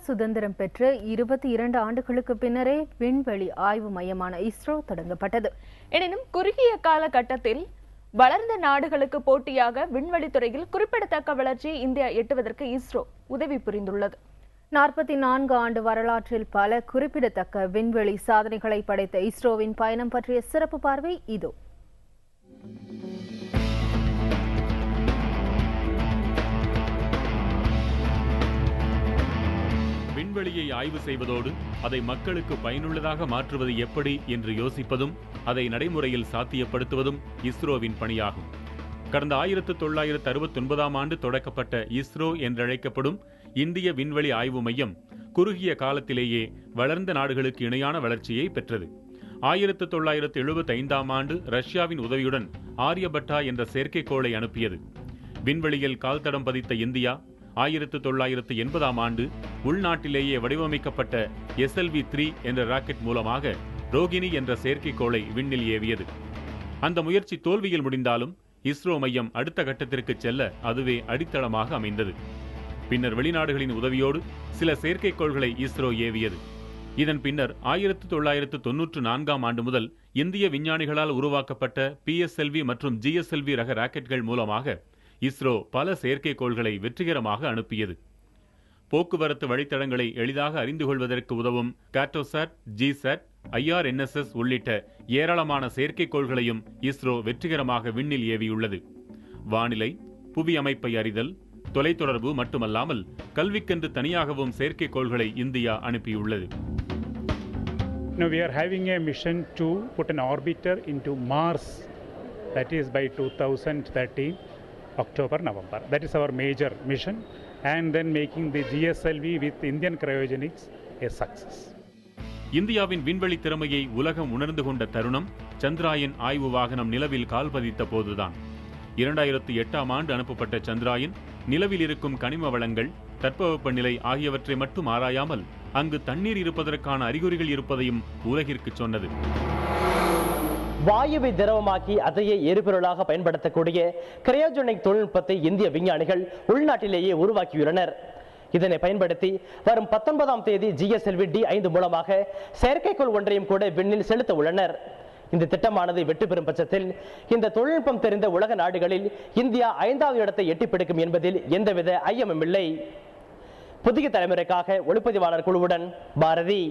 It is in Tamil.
சுதந்திரம் பெற்று 22 ஆண்டுகளுக்கு பின்னரே விண்வெளி ஆய்வு மையமான இஸ்ரோ தொடங்கப்பட்டது. எனினும் குறுகிய காலகட்டத்தில் வளர்ந்த நாடுகளுக்கு போட்டியாக விண்வெளித்துறையில் குறிப்பிடத்தக்க வளர்ச்சியை இந்தியா எட்டுவதற்கு இஸ்ரோ உதவி புரிந்துள்ளது. 44 ஆண்டு வரலாற்றில் பல குறிப்பிடத்தக்க விண்வெளி சாதனைகளை படைத்த இஸ்ரோவின் பயணம் பற்றிய சிறப்பு பார்வை இதோ. விண்வெளியை ஆய்வு செய்வதோடு அதை மக்களுக்கு பயனுள்ளதாக மாற்றுவது எப்படி என்று யோசிப்பதும் அதை நடைமுறையில் சாத்தியப்படுத்துவதும் இஸ்ரோவின் பணியாகும். கடந்த 1969ஆம் ஆண்டு தொடக்கப்பட்ட இஸ்ரோ என்றழைக்கப்படும் இந்திய விண்வெளி ஆய்வு மையம் குறுகிய காலத்திலேயே வளர்ந்த நாடுகளுக்கு இணையான வளர்ச்சியை பெற்றது. 1975ஆம் ஆண்டு ரஷ்யாவின் உதவியுடன் ஆரியபட்டா என்ற செயற்கைக்கோளை அனுப்பியது. விண்வெளியில் கால்தடம் பதித்த இந்தியா 1980ஆம் ஆண்டு உள்நாட்டிலேயே வடிவமைக்கப்பட்ட SLV-3 என்ற ராக்கெட் மூலமாக ரோகிணி என்ற செயற்கைக்கோளை விண்ணில் ஏவியது. அந்த முயற்சி தோல்வியில் முடிந்தாலும் இஸ்ரோ மையம் அடுத்த கட்டத்திற்கு செல்ல அதுவே அடித்தளமாக அமைந்தது. பின்னர் வெளிநாடுகளின் உதவியோடு சில செயற்கைக்கோள்களை இஸ்ரோ ஏவியது. இதன் பின்னர் 1994ஆம் ஆண்டு முதல் இந்திய விஞ்ஞானிகளால் உருவாக்கப்பட்ட PSLV மற்றும் GSLV ரக ராக்கெட்கள் மூலமாக இஸ்ரோ பல செயற்கைக்கோள்களை வெற்றிகரமாக அனுப்பியது. போக்குவரத்து வழித்தடங்களை எளிதாக அறிந்து கொள்வதற்கு உதவும் கார்டோசாட், GSAT, IRNSS உள்ளிட்ட ஏராளமான செயற்கைக்கோள்களையும் இஸ்ரோ வெற்றிகரமாக விண்ணில் ஏவியுள்ளது. வானிலை, புவி அமைப்பை அறிதல், தொலைத்தொடர்பு மட்டுமல்லாமல் கல்விக்கென்று தனியாகவும் செயற்கைக்கோள்களை இந்தியா அனுப்பியுள்ளது. Now we are having a mission to put an orbiter into Mars, that is by 2013 October November. That is our major mission, and then making the GSLV with Indian cryogenics a success. இந்தியாவின் விண்வெளி திறமையை உலகம் உணர்ந்து கொண்ட தருணம் சந்திராயன் ஆய்வு வாகனம் நிலவில் கால் பதித்த போதுதான். 2008ஆம் ஆண்டு அனுப்பப்பட்ட சந்திராயன் நிலவில் இருக்கும் கனிம வளங்கள், தட்பவெப்பநிலை ஆகியவற்றை மட்டும் ஆராயாமல் அங்கு தண்ணீர் இருப்பதற்கான அறிகுறிகள் இருப்பதையும் உலகிற்கு சொன்னது. வாயுவை திரவமாக்கி அதையே எரிபொருளாக பயன்படுத்தக்கூடிய கிரையோஜெனிக் தொழில்நுட்பத்தை இந்திய விஞ்ஞானிகள் உள்நாட்டிலேயே உருவாக்கியுள்ளனர். இதனை பயன்படுத்தி வரும் 19ஆம் தேதி GSLV D5 மூலமாக செயற்கைக்கோள் ஒன்றையும் கூட விண்ணில் செலுத்த உள்ளனர். இந்த திட்டமானது வெற்றி பெறும் பட்சத்தில் இந்த தொழில்நுட்பம் தெரிந்த உலக நாடுகளில் இந்தியா 5வது இடத்தை எட்டிப்பிடிக்கும் என்பதில் எந்தவித ஐயமும் இல்லை. புதிய தலைமுறைக்காக ஒளிப்பதிவாளர் குழுவுடன் பாரதி.